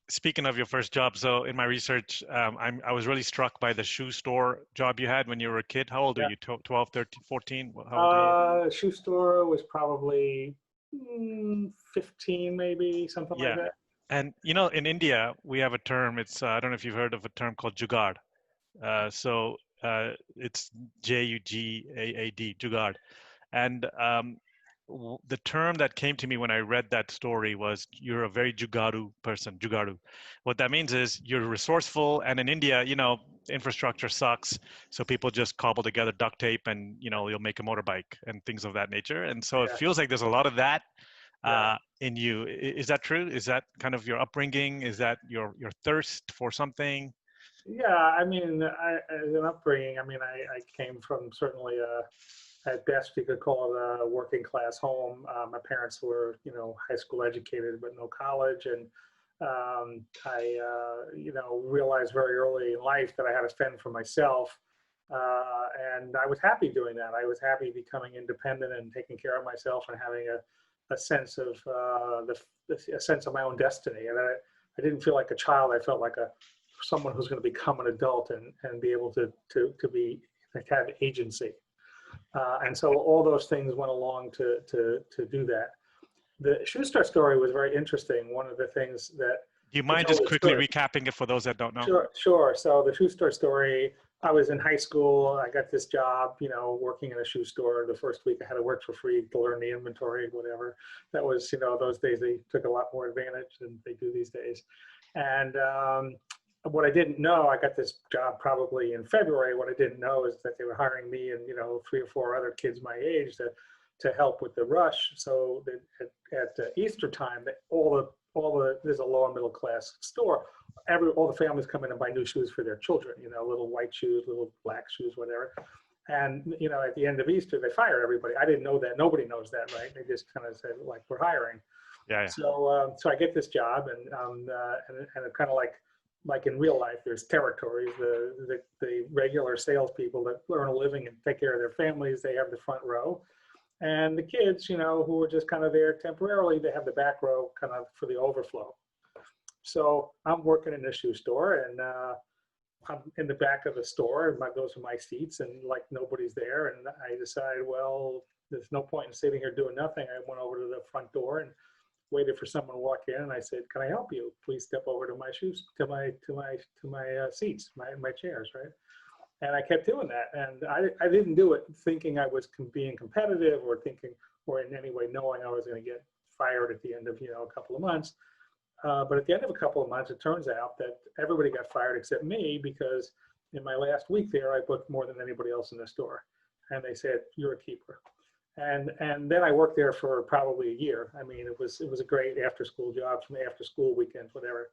speaking of your first job, so in my research, I was really struck by the shoe store job you had when you were a kid. How old are Yeah. you? 12, 13, 14? How old are you? Shoe store was probably 15, maybe something like Yeah. that. And in India, we have a term. It's I don't know if you've heard of a term called jugaad. It's Jugaad, jugaad. And the term that came to me when I read that story was you're a very jugaadu person, jugaadu. What that means is you're resourceful, and in India, infrastructure sucks, so people just cobble together duct tape and you'll make a motorbike and things of that nature. And so it Yeah, feels like there's a lot of that yeah, in you. Is that true? Is that kind of your upbringing? Is that your thirst for something? yeah. I mean, as an upbringing, I mean, I came from certainly at best you could call it a working class home. My parents were, high school educated, but no college, and I, realized very early in life that I had to fend for myself. And I was happy doing that. I was happy becoming independent and taking care of myself and having a sense of a sense of my own destiny. And I didn't feel like a child. I felt like someone who's going to become an adult and be able to be to have agency. And so all those things went along to do that. The shoe store story was very interesting. One of the things that Do you to mind tell just the quickly story. recapping it for those that don't know? Sure, sure. So the shoe store story, I was in high school. I got this job, working in a shoe store. The first week I had to work for free to learn the inventory, whatever. That was, those days they took a lot more advantage than they do these days. And what I didn't know, I got this job probably in February. What I didn't know is that they were hiring me and, three or four other kids my age to help with the rush. So that at Easter time, that there's a lower middle class store. All the families come in and buy new shoes for their children, little white shoes, little black shoes, whatever. And, at the end of Easter, they fire everybody. I didn't know that. Nobody knows that, right? They just kind of said, like, we're hiring. Yeah, yeah. So I get this job, and it kind of like in real life, there's territories. The regular salespeople that earn a living and take care of their families, they have the front row. And the kids, who are just kind of there temporarily, they have the back row kind of for the overflow. So I'm working in a shoe store, and I'm in the back of the store, and those are my seats, and like nobody's there. And I decided, well, there's no point in sitting here doing nothing. I went over to the front door and waited for someone to walk in, and I said, "Can I help you? Please step over to my shoes, to my seats, my chairs, right?" And I kept doing that, and I didn't do it thinking I was being competitive or in any way knowing I was going to get fired at the end of a couple of months. But at the end of a couple of months, it turns out that everybody got fired except me, because in my last week there, I booked more than anybody else in the store, and they said, "You're a keeper." And then I worked there for probably a year. I mean, it was a great after school job, from after school weekends, whatever.